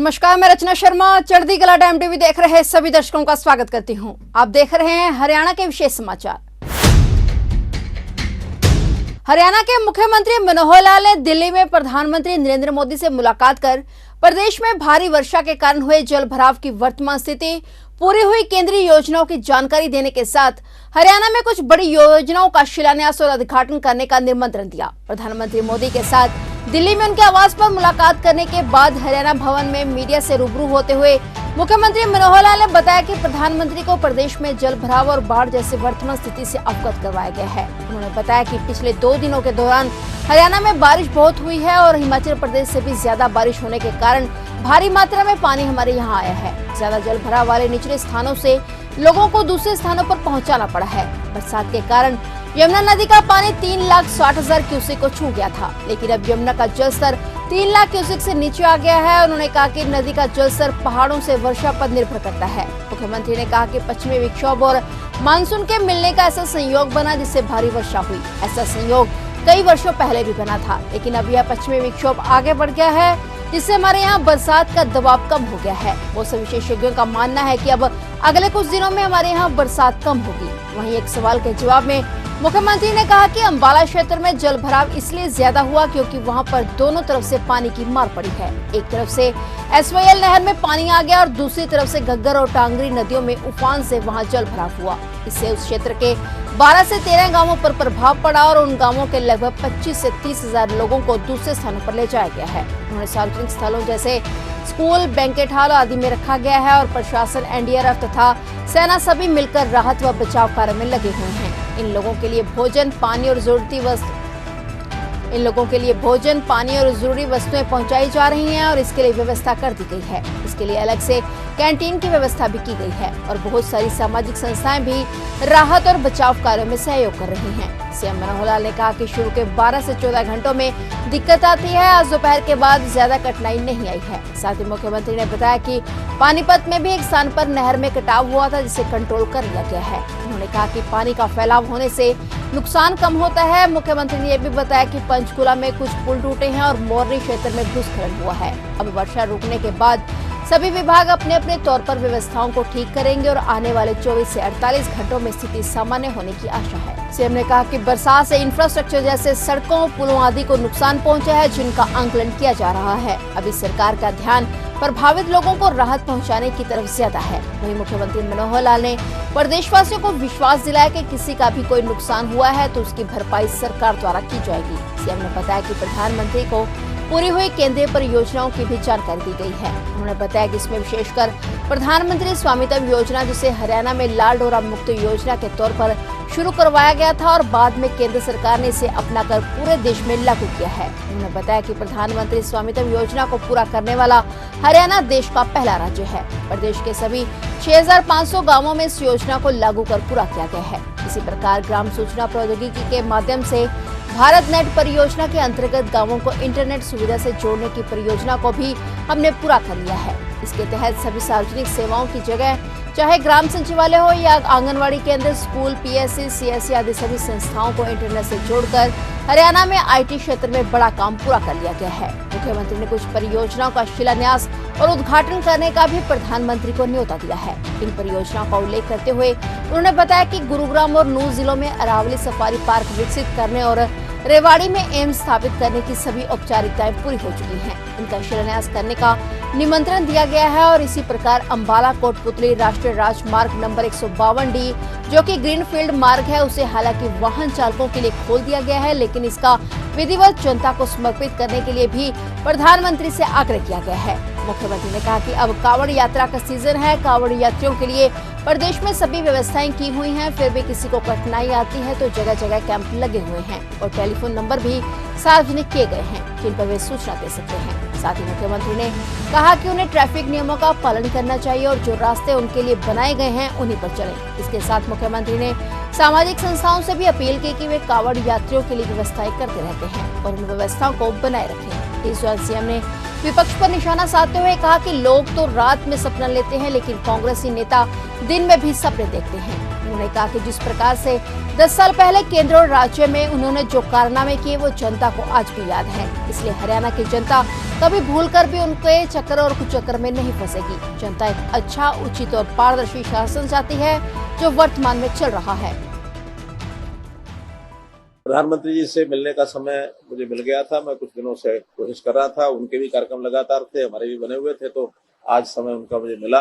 नमस्कार, मैं रचना शर्मा चढ़ती कला टाइम टीवी देख रहे सभी दर्शकों का स्वागत करती हूं। आप देख रहे हैं हरियाणा के विशेष समाचार। हरियाणा के मुख्यमंत्री मनोहर लाल ने दिल्ली में प्रधानमंत्री नरेंद्र मोदी से मुलाकात कर प्रदेश में भारी वर्षा के कारण हुए जल भराव की वर्तमान स्थिति, पूरी हुई केंद्रीय योजनाओं की जानकारी देने के साथ हरियाणा में कुछ बड़ी योजनाओं का शिलान्यास और उद्घाटन करने का निमंत्रण दिया। प्रधानमंत्री मोदी के साथ दिल्ली में उनके आवास पर मुलाकात करने के बाद हरियाणा भवन में मीडिया से रूबरू होते हुए मुख्यमंत्री मनोहर लाल ने बताया कि प्रधानमंत्री को प्रदेश में जल भराव और बाढ़ जैसी वर्तमान स्थिति से अवगत करवाया गया है। उन्होंने बताया कि पिछले 2 दिनों के दौरान हरियाणा में बारिश बहुत हुई है और हिमाचल प्रदेश से भी ज्यादा बारिश होने के कारण भारी मात्रा में पानी हमारे यहाँ आया है। ज्यादा जल भराव वाले निचले स्थानों से लोगों को दूसरे स्थानों पर पहुँचाना पड़ा है। बरसात के कारण यमुना नदी का पानी 3,60,000 क्यूसेक को छू गया था, लेकिन अब यमुना का जलस्तर 3 लाख क्यूसेक से नीचे आ गया है। उन्होंने कहा कि नदी का जलस्तर पहाड़ों से वर्षा पर निर्भर करता है। मुख्यमंत्री ने कहा कि पश्चिमी विक्षोभ और मानसून के मिलने का ऐसा संयोग बना जिससे भारी वर्षा हुई। ऐसा संयोग कई वर्षों पहले भी बना था, लेकिन अब यह पश्चिमी विक्षोभ आगे बढ़ गया है, जिससे हमारे यहाँ बरसात का दबाव कम हो गया है। मौसम विशेषज्ञों का मानना है कि अब अगले कुछ दिनों में हमारे यहाँ बरसात कम होगी। वहीं एक सवाल के जवाब में मुख्यमंत्री ने कहा कि अंबाला क्षेत्र में जल भराव इसलिए ज्यादा हुआ क्योंकि वहां पर दोनों तरफ से पानी की मार पड़ी है। एक तरफ से एसवाईएल नहर में पानी आ गया और दूसरी तरफ से घग्गर और टांगरी नदियों में उफान से वहां जल भराव हुआ। इससे उस क्षेत्र के 12 से 13 गांवों पर प्रभाव पड़ा और उन गांवों के लगभग 25 से 30 हजार लोगों को दूसरे स्थानों पर ले जाया गया है। उन्होंने सार्वजनिक स्थलों जैसे स्कूल, बैंकेट हॉल आदि में रखा गया है और प्रशासन, एनडीआरएफ तथा सेना सभी मिलकर राहत व बचाव कार्य में लगे हुए हैं। इन लोगों के लिए भोजन, पानी और जरूरी वस्तुएं पहुंचाई जा रही हैं और इसके लिए व्यवस्था कर दी गई है। इसके लिए अलग से कैंटीन की व्यवस्था भी की गई है और बहुत सारी सामाजिक संस्थाएं भी राहत और बचाव कार्यों में सहयोग कर रही हैं। सीएम मनोहर लाल ने कहा कि शुरू के 12 से 14 घंटों में दिक्कत आती है। आज दोपहर के बाद ज्यादा कठिनाई नहीं आई है। साथ ही मुख्यमंत्री ने बताया कि पानीपत में भी एक स्थान पर नहर में कटाव हुआ था, जिसे कंट्रोल कर लिया गया है। उन्होंने कहा कि पानी का फैलाव होने से नुकसान कम होता है। मुख्यमंत्री ने यह भी बताया कि पंचकुला में कुछ पुल टूटे हैं और मोरनी क्षेत्र में भूस्खलन हुआ है। अब वर्षा रुकने के बाद सभी विभाग अपने अपने तौर पर व्यवस्थाओं को ठीक करेंगे और आने वाले 24 से 48 घंटों में स्थिति सामान्य होने की आशा है। सीएम ने कहा कि बरसात से इंफ्रास्ट्रक्चर जैसे सड़कों, पुलों आदि को नुकसान पहुंचा है, जिनका आंकलन किया जा रहा है। अभी सरकार का ध्यान प्रभावित लोगों को राहत पहुंचाने की तरफ ज्यादा है। वहीं मुख्यमंत्री मनोहर लाल ने प्रदेशवासियों को विश्वास दिलाया कि किसी का भी कोई नुकसान हुआ है तो उसकी भरपाई सरकार द्वारा की जाएगी। सीएम ने बताया कि प्रधानमंत्री को पूरी हुई केंद्रीय परियोजनाओं की भी जानकारी दी गई है। उन्होंने बताया कि इसमें विशेषकर प्रधानमंत्री स्वामित्व योजना, जिसे हरियाणा में लाल डोरा मुक्त योजना के तौर पर शुरू करवाया गया था और बाद में केंद्र सरकार ने इसे अपनाकर पूरे देश में लागू किया है। उन्होंने बताया कि प्रधानमंत्री स्वामित्व योजना को पूरा करने वाला हरियाणा देश का पहला राज्य है। प्रदेश के सभी 6500 गाँवों में इस योजना को लागू कर पूरा किया गया है। इसी प्रकार ग्राम सूचना प्रौद्योगिकी के माध्यम से भारत नेट परियोजना के अंतर्गत गांवों को इंटरनेट सुविधा से जोड़ने की परियोजना को भी हमने पूरा कर लिया है। इसके तहत सभी सार्वजनिक सेवाओं की जगह, चाहे ग्राम सचिवालय हो या आंगनवाड़ी केंद्र, स्कूल, पीएससी, सीएससी आदि सभी संस्थाओं को इंटरनेट से जोड़कर हरियाणा में आईटी क्षेत्र में बड़ा काम पूरा कर लिया गया है। मुख्यमंत्री ने कुछ परियोजनाओं का शिलान्यास और उद्घाटन करने का भी प्रधानमंत्री को न्योता दिया है। इन परियोजनाओं का उल्लेख करते हुए उन्होंने बताया कि गुरुग्राम और नूंह जिलों में अरावली सफारी पार्क विकसित करने और रेवाड़ी में एम्स स्थापित करने की सभी औपचारिकताएं पूरी हो चुकी हैं। इनका शिलान्यास करने का निमंत्रण दिया गया है और इसी प्रकार अंबाला कोटपुतली राष्ट्रीय राजमार्ग नंबर 152D, जो कि ग्रीनफील्ड मार्ग है, उसे हालांकि वाहन चालकों के लिए खोल दिया गया है, लेकिन इसका विधिवत जनता को समर्पित करने के लिए भी प्रधानमंत्री से आग्रह किया गया है। मुख्यमंत्री ने कहा कि अब कांवड़ यात्रा का सीजन है। कांवड़ यात्रियों के लिए प्रदेश में सभी व्यवस्थाएं की हुई हैं। फिर भी किसी को कठिनाई आती है तो जगह जगह कैंप लगे हुए हैं और टेलीफोन नंबर भी सार्वजनिक किए गए हैं, जिन पर वे सूचना दे सकते हैं। साथ ही मुख्यमंत्री ने कहा कि उन्हें ट्रैफिक नियमों का पालन करना चाहिए और जो रास्ते उनके लिए बनाए गए हैं उन्हीं पर चलें। इसके साथ मुख्यमंत्री ने सामाजिक संस्थाओं से भी अपील की कि वे कांवड़ यात्रियों के लिए व्यवस्थाएं करते रहते हैं और उन व्यवस्थाओं को बनाए रखें। इस दौरान सीएम ने विपक्ष पर निशाना साधते हुए कहा कि लोग तो रात में सपना लेते हैं, लेकिन कांग्रेसी नेता दिन में भी सपने देखते हैं। उन्होंने कहा कि जिस प्रकार से 10 साल पहले केंद्र और राज्य में उन्होंने जो कारनामे किए वो जनता को आज भी याद है। इसलिए हरियाणा की जनता कभी भूलकर भी उनके चक्कर और कुचक्कर में नहीं फंसेगी। जनता एक अच्छा, उचित और पारदर्शी शासन चाहती है जो वर्तमान में चल रहा है। प्रधानमंत्री जी से मिलने का समय मुझे मिल गया था। मैं कुछ दिनों से कोशिश कर रहा था, उनके भी कार्यक्रम लगातार थे, हमारे भी बने हुए थे, तो आज समय उनका मुझे मिला।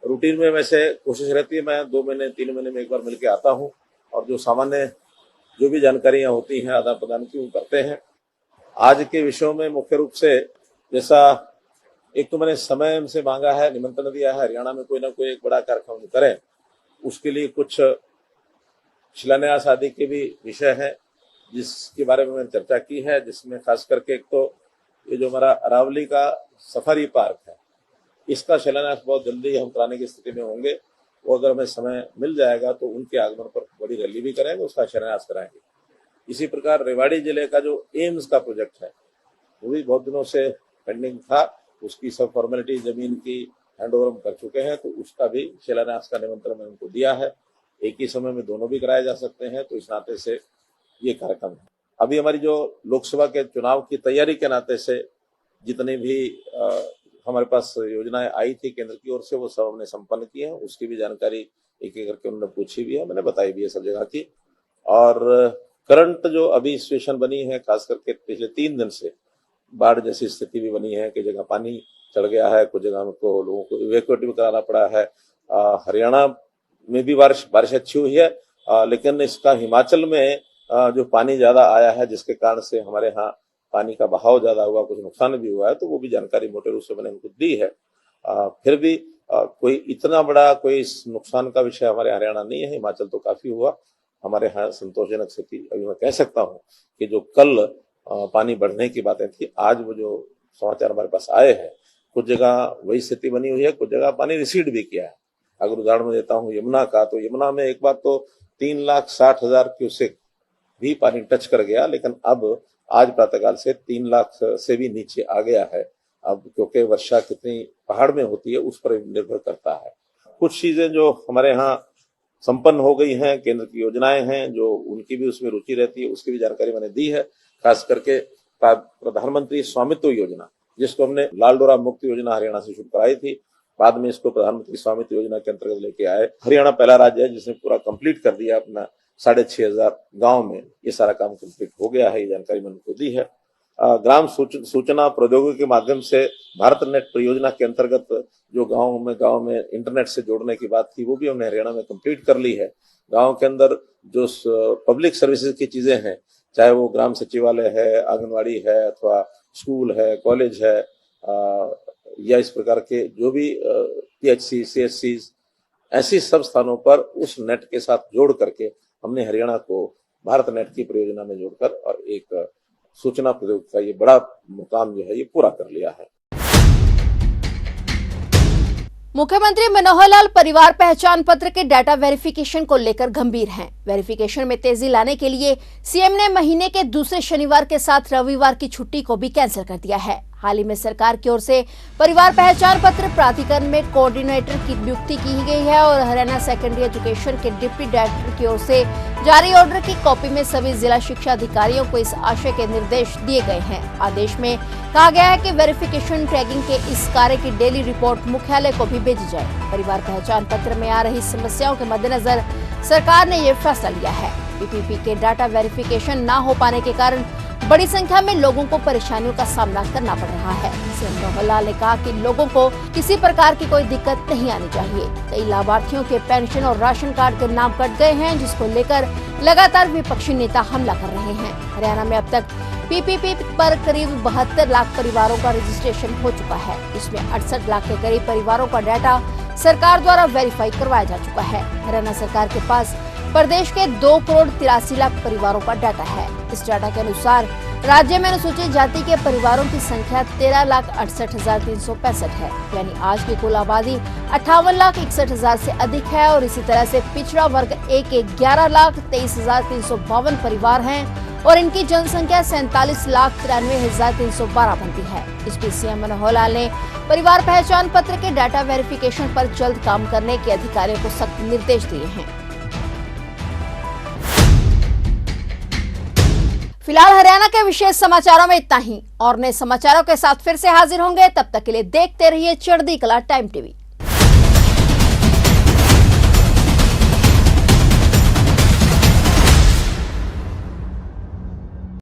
रूटीन में वैसे कोशिश रहती है, मैं 2 महीने 3 महीने में एक बार मिलके आता हूं और जो सामान्य जो भी जानकारियां होती हैं आदान प्रदान की वो करते हैं। आज के विषयों में मुख्य रूप से जैसा एक तो मैंने समय उनसे मांगा है, निमंत्रण दिया है, हरियाणा में कोई ना कोई एक बड़ा कार्यक्रम करें, उसके लिए कुछ शिलान्यास आदि के भी विषय है जिसके बारे में मैंने चर्चा की है, जिसमें खास करके एक तो ये जो हमारा अरावली का सफारी पार्क है, इसका शिलान्यास बहुत जल्दी हम कराने की स्थिति में होंगे। वो अगर हमें समय मिल जाएगा तो उनके आगमन पर बड़ी रैली भी करेंगे, उसका शिलान्यास कराएंगे। इसी प्रकार रेवाड़ी जिले का जो एम्स का प्रोजेक्ट है वो भी बहुत दिनों से पेंडिंग था, उसकी सब फॉर्मेलिटी जमीन की हैंडओवर हम कर चुके हैं, तो उसका भी शिलान्यास का निमंत्रण मैंने उनको दिया है। एक ही समय में दोनों भी कराए जा सकते हैं, तो इस नाते से ये कार्यक्रम है। अभी हमारी जो लोकसभा के चुनाव की तैयारी के नाते से जितनी भी हमारे पास योजनाएं आई थी केंद्र की ओर से वो सब हमने संपन्न की है। उसकी भी जानकारी एक एक करके उन्होंने पूछी भी है, मैंने बताई भी है सब जगह की। और करंट जो अभी सिचुएशन बनी है, खास करके पिछले 3 दिन से बाढ़ जैसी स्थिति भी बनी है कि जगह पानी चढ़ गया है, कुछ जगह को लोगों को इवैक्यूएट भी कराना पड़ा है। हरियाणा में भी बारिश अच्छी हुई है, लेकिन इसका हिमाचल में जो पानी ज्यादा आया है जिसके कारण से हमारे यहाँ पानी का बहाव ज्यादा हुआ, कुछ नुकसान भी हुआ है, तो वो भी जानकारी मोटे रूप से मैंने उनको दी है। फिर भी कोई इतना बड़ा कोई नुकसान का विषय हमारे हरियाणा नहीं है, हिमाचल तो काफी हुआ। हमारे यहाँ संतोषजनक स्थिति अभी मैं कह सकता हूँ कि जो कल पानी बढ़ने की बातें थी, आज वो जो समाचार हमारे पास आए हैं, कुछ जगह वही स्थिति बनी हुई है, कुछ जगह पानी रिसीड भी किया है। अगर उदाहरण में देता हूँ यमुना का, तो यमुना में एक बार तो 3,60,000 क्यूसेक भी पानी टच कर गया, लेकिन अब आज प्रातःकाल से 3 लाख से भी नीचे आ गया है। अब क्योंकि वर्षा कितनी पहाड़ में होती है उस पर निर्भर करता है। कुछ चीजें जो हमारे यहाँ संपन्न हो गई हैं, केंद्र की योजनाएं हैं जो उनकी भी उसमें रुचि रहती है, उसकी भी जानकारी मैंने दी है। खास करके प्रधानमंत्री स्वामित्व योजना, जिसको हमने लाल डोरा मुक्त योजना हरियाणा से शुरू कराई थी, बाद में इसको प्रधानमंत्री स्वामित्व योजना के अंतर्गत लेके आए। हरियाणा पहला राज्य है जिसने पूरा कंप्लीट कर दिया अपना 6,500 गांव में ये सारा काम कंप्लीट हो गया है, ये जानकारी मैंने उनको दी है। ग्राम सूचना प्रौद्योगिकी के माध्यम से भारत नेट परियोजना के अंतर्गत जो गांव में इंटरनेट से जोड़ने की बात थी वो भी हमने हरियाणा में कंप्लीट कर ली है। गांव के अंदर जो पब्लिक सर्विसेज की चीजें हैं, चाहे वो ग्राम सचिवालय है, आंगनवाड़ी है, अथवा स्कूल है, कॉलेज है, या इस प्रकार के जो भी PHC, CHC, ऐसी सब स्थानों पर उस नेट के साथ जोड़ करके हमने हरियाणा को भारत नेट की परियोजना में जोड़कर और एक सूचना प्रौद्योगिकी का ये बड़ा मुकाम जो है ये पूरा कर लिया है। मुख्यमंत्री मनोहर लाल परिवार पहचान पत्र के डाटा वेरिफिकेशन को लेकर गंभीर हैं। वेरिफिकेशन में तेजी लाने के लिए सीएम ने महीने के दूसरे शनिवार के साथ रविवार की छुट्टी को भी कैंसिल कर दिया है। हाल ही में सरकार की ओर से परिवार पहचान पत्र प्राधिकरण में कोऑर्डिनेटर की नियुक्ति की गई है और हरियाणा सेकेंडरी एजुकेशन के डिप्टी डायरेक्टर की ओर से जारी ऑर्डर की कॉपी में सभी जिला शिक्षा अधिकारियों को इस आशय के निर्देश दिए गए हैं। आदेश में कहा गया है कि वेरिफिकेशन टैगिंग के इस कार्य की डेली रिपोर्ट मुख्यालय को भी भेजी जाए। परिवार पहचान पत्र में आ रही समस्याओं के मद्देनजर सरकार ने यह फैसला लिया है। PPP के डाटा वेरिफिकेशन न हो पाने के कारण बड़ी संख्या में लोगों को परेशानियों का सामना करना पड़ रहा है। सीएम मनोहर लाल ने कहा कि लोगों को किसी प्रकार की कोई दिक्कत नहीं आनी चाहिए। कई लाभार्थियों के पेंशन और राशन कार्ड के नाम कट गए हैं, जिसको लेकर लगातार विपक्षी नेता हमला कर रहे हैं। हरियाणा में अब तक PPP पर करीब 72 लाख परिवारों का रजिस्ट्रेशन हो चुका है। इसमें 68 लाख के करीब परिवारों का डाटा सरकार द्वारा वेरीफाई करवाया जा चुका है। हरियाणा सरकार के पास प्रदेश के 2,83,00,000 परिवारों का डाटा है। इस डाटा के अनुसार राज्य में अनुसूचित जाति के परिवारों की संख्या 13,68,365 है, यानी आज की कुल आबादी 58,61,000 से अधिक है। और इसी तरह से पिछड़ा वर्ग A के 11,23,352 परिवार हैं और इनकी जनसंख्या 47,93,312 बनती है। इस बीच सीएम मनोहर लाल ने परिवार पहचान पत्र के डाटा वेरिफिकेशन पर जल्द काम करने के अधिकारियों को सख्त निर्देश दिए हैं। फिलहाल हरियाणा के विशेष समाचारों में इतना ही और नए समाचारों के साथ फिर से हाजिर होंगे। तब तक के लिए देखते रहिए चढ़ती कला टाइम टीवी।